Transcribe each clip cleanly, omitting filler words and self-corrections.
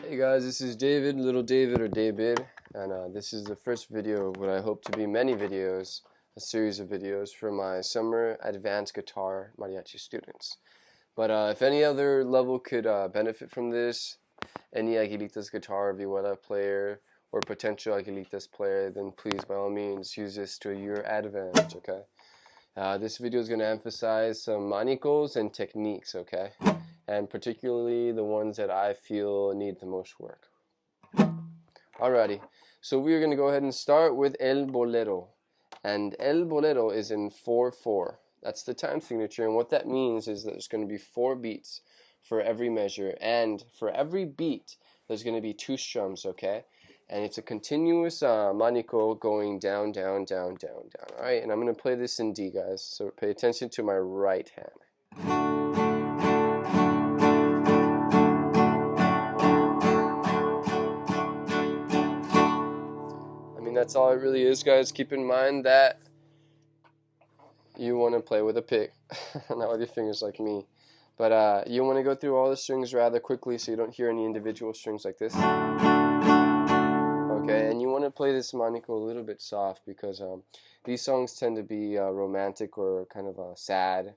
Hey guys, this is David, Little David or David, and this is the first video of what I hope to be many videos, a series of videos for my summer advanced guitar mariachi students. But if any other level could benefit from this, any Aguilitas guitar vihuela player or potential Aguilitas player, then please by all means use this to your advantage, okay? This video is going to emphasize some manicos and techniques, okay? And particularly the ones that I feel need the most work. Alrighty, so we're going to go ahead and start with El Bolero. And El Bolero is in 4/4. That's the time signature, and what that means is that there's going to be 4 beats for every measure, and for every beat there's going to be 2 strums, okay? And it's a continuous manico going down, down, down, down, down. Alright, and I'm going to play this in D, guys, so pay attention to my right hand. That's all it really is, guys. Keep in mind that you want to play with a pick, not with your fingers like me. But you want to go through all the strings rather quickly so you don't hear any individual strings like this. Okay, and you want to play this manico a little bit soft because these songs tend to be romantic or kind of sad,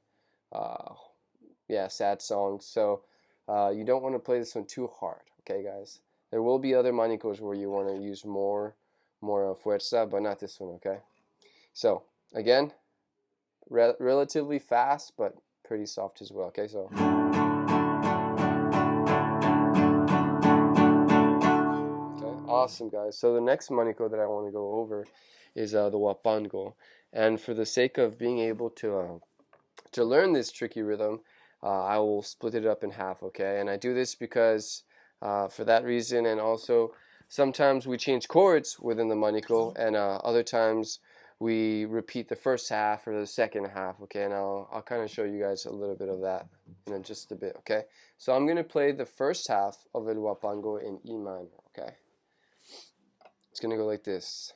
sad songs. So you don't want to play this one too hard, okay, guys? There will be other manicos where you want to use more fuerza, but not this one, okay? So, again, relatively fast, but pretty soft as well, okay? So, okay, awesome, guys. So the next manico that I want to go over is the huapango. And for the sake of being able to learn this tricky rhythm, I will split it up in half, okay? And I do this because, for that reason, and also sometimes we change chords within the manico, and other times we repeat the first half or the second half, okay? And I'll kind of show you guys a little bit of that in just a bit, okay? So I'm going to play the first half of El Huapango in E minor, okay? It's going to go like this.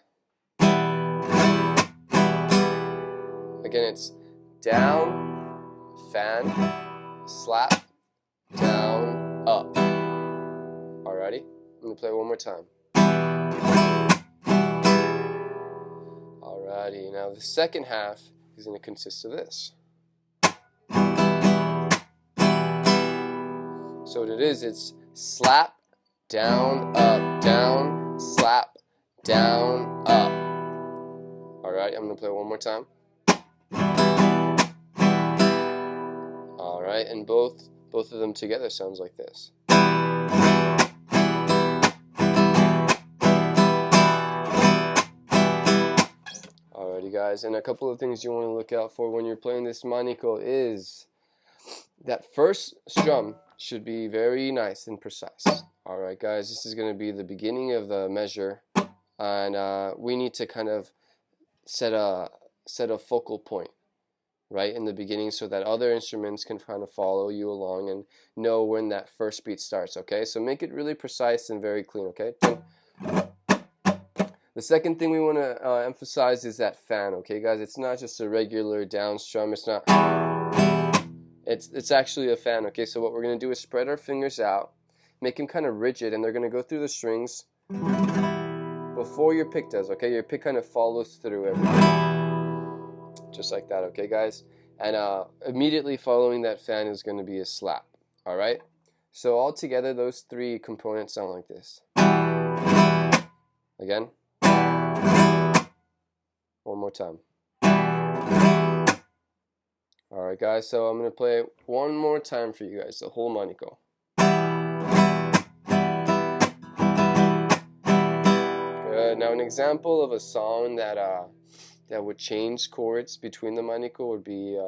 Again, it's down, fan, slap, down, up. Alrighty? I'm going to play it one more time. Alrighty, now the second half is going to consist of this. So what it is, it's slap, down, slap, down, up. Alright, I'm going to play it one more time. Alright, and both of them together sounds like this. Guys, and a couple of things you want to look out for when you're playing this manico is that first strum should be very nice and precise. Alright guys, this is going to be the beginning of the measure, and we need to kind of set a focal point right in the beginning so that other instruments can kind of follow you along and know when that first beat starts, okay? So make it really precise and very clean, okay? The second thing we want to emphasize is that fan, okay, guys? It's not just a regular down strum. It's not. It's actually a fan, okay? So what we're going to do is spread our fingers out, make them kind of rigid, and they're going to go through the strings before your pick does, okay? Your pick kind of follows through everything, just like that, okay, guys? And immediately following that fan is going to be a slap, all right? So all together, those 3 components sound like this. Again. One more time. Alright guys, so I'm going to play it one more time for you guys, the whole manico. Good. Now an example of a song that would change chords between the manico would be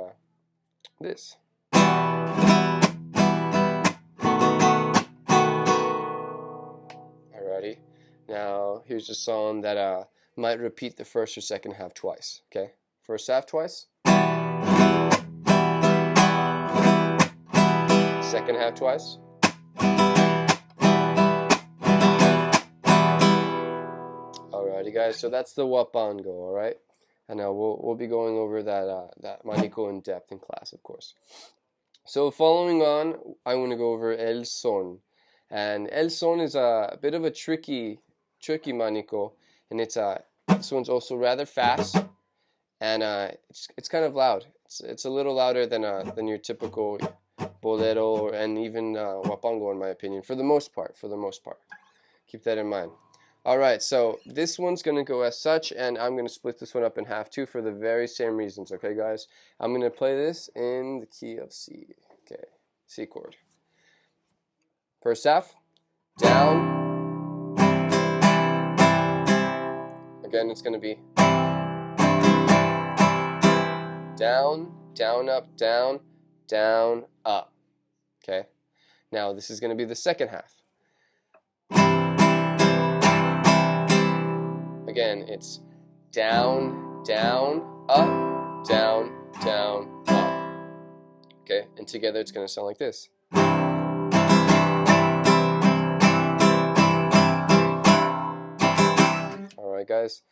this. Alrighty. Now here's a song that might repeat the first or second half twice, okay? First half twice. Second half twice. Alrighty guys, so that's the huapango, alright? And now we'll be going over that manico in depth in class, of course. So following on, I want to go over el son. And el son is a bit of a tricky manico, and it's this one's also rather fast, and it's kind of loud. It's a little louder than your typical bolero and even huapango, in my opinion, for the most part. Keep that in mind. All right, so this one's going to go as such, and I'm going to split this one up in half too for the very same reasons, okay, guys? I'm going to play this in the key of C, okay, C chord. First half, down. Again, it's going to be down, down, up, down, down, up, okay? Now, this is going to be the second half. Again, it's down, down, up, down, down, up. Okay, and together it's going to sound like this. Alright, guys.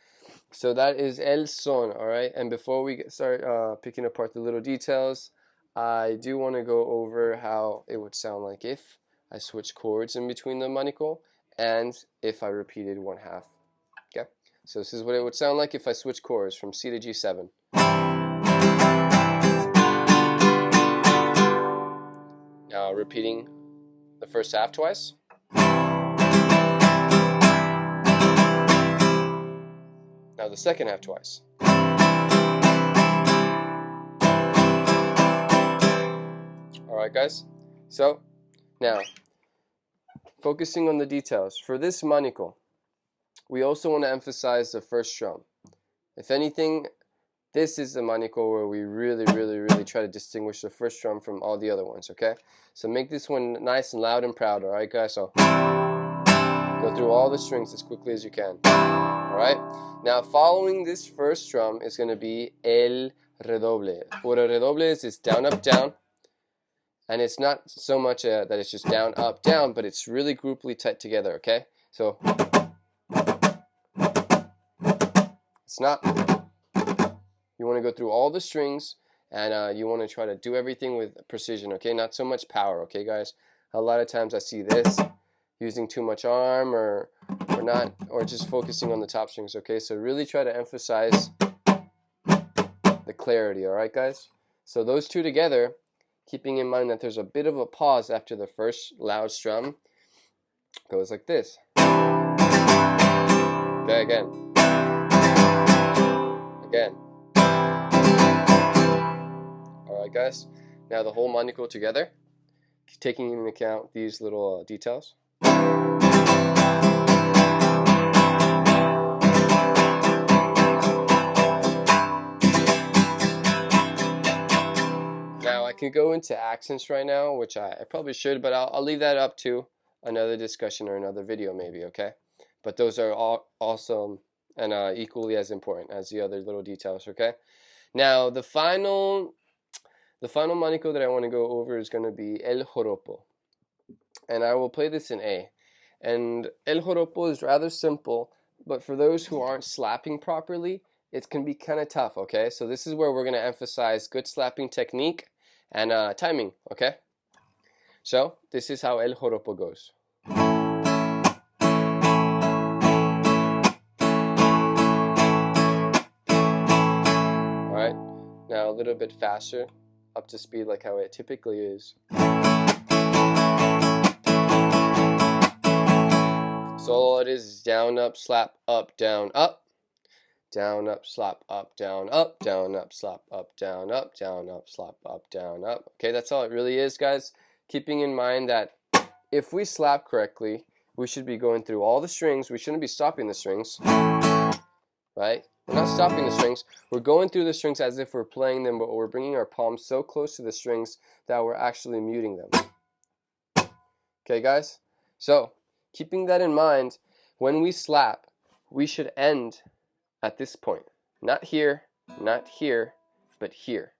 So that is el son, alright? And before we start picking apart the little details, I do want to go over how it would sound like if I switch chords in between the manico and if I repeated one half. Okay? So this is what it would sound like if I switch chords from C to G7. Now repeating the first half twice. Now the second half twice. Alright, guys? So, now, focusing on the details. For this manico, we also want to emphasize the first strum. If anything, this is the manico where we really try to distinguish the first strum from all the other ones, okay? So make this one nice and loud and proud, alright, guys? So, go through all the strings as quickly as you can. Alright? Now, following this first strum is going to be el redoble. What a redoble is down, up, down. And it's not so much that it's just down, up, down, but it's really grouply tight together, okay? So, it's not, you want to go through all the strings, and you want to try to do everything with precision, okay? Not so much power, okay, guys? A lot of times I see this, using too much arm, or not, or just focusing on the top strings, okay? So really try to emphasize the clarity, alright, guys? So those two together, keeping in mind that there's a bit of a pause after the first loud strum, goes like this. Okay, again. Again. Alright, guys. Now the whole manico together, taking into account these little details. Now I could go into accents right now, which I probably should, but I'll leave that up to another discussion or another video maybe, okay? But those are all awesome and equally as important as the other little details, okay? Now the final manico that I want to go over is going to be el joropo. And I will play this in A. And el joropo is rather simple, but for those who aren't slapping properly, it can be kind of tough, okay? So this is where we're going to emphasize good slapping technique and timing, okay? So this is how el joropo goes. Alright, now a little bit faster, up to speed like how it typically is. So all it is down, up, slap, up, down, up. Down, up, slap, up, down, up. Down, up, slap, up, down, up. Down, up, slap, up, down, up. Okay, that's all it really is, guys. Keeping in mind that if we slap correctly, we should be going through all the strings. We shouldn't be stopping the strings, right? We're not stopping the strings. We're going through the strings as if we're playing them, but we're bringing our palms so close to the strings that we're actually muting them. Okay, guys? So, keeping that in mind, when we slap, we should end at this point. Not here, but here.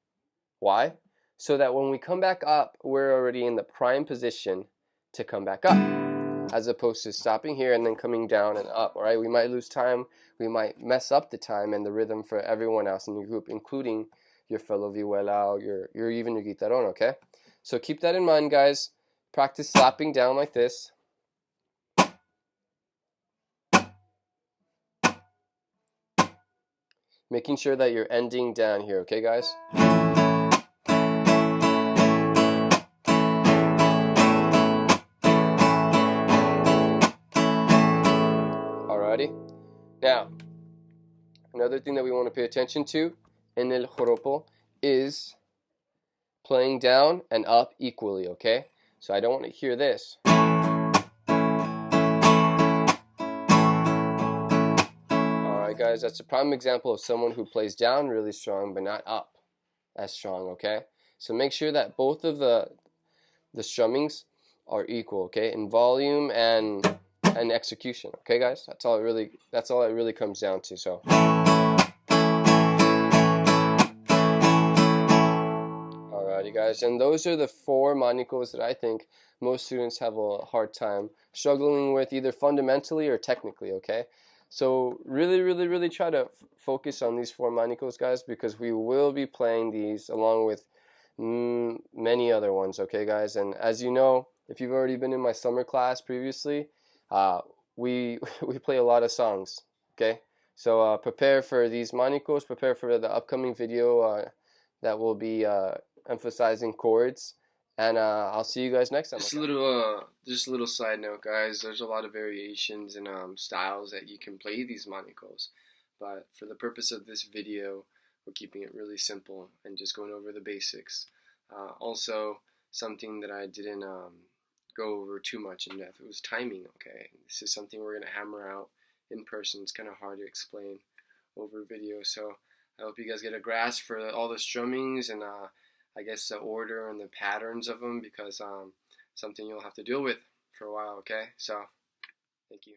Why? So that when we come back up, we're already in the prime position to come back up, as opposed to stopping here and then coming down and up, all right? We might lose time, we might mess up the time and the rhythm for everyone else in your group, including your fellow vihuela, or even your guitarron, okay? So keep that in mind, guys. Practice slapping down like this. making sure that you're ending down here, okay guys? Alrighty. Now, another thing that we want to pay attention to in el joropo is playing down and up equally, okay? So I don't want to hear this. Alright guys, that's a prime example of someone who plays down really strong but not up as strong, okay? So make sure that both of the strummings are equal, okay? In volume and execution, okay guys? That's all it really comes down to. So alrighty guys, and those are the 4 manicos that I think most students have a hard time struggling with, either fundamentally or technically, okay? So really try to focus on these 4 manicos, guys, because we will be playing these along with many other ones, okay guys? And as you know, if you've already been in my summer class previously, we play a lot of songs, okay? So prepare for these manicos, prepare for the upcoming video that will be emphasizing chords, and I'll see you guys next time. Just a little side note, guys. There's a lot of variations and styles that you can play these manicos, but for the purpose of this video, we're keeping it really simple and just going over the basics. Also, something that I didn't go over too much in depth, it was timing, okay? This is something we're going to hammer out in person. It's kind of hard to explain over video, so I hope you guys get a grasp for all the strummings and I guess the order and the patterns of them, because something you'll have to deal with for a while, okay? So, thank you.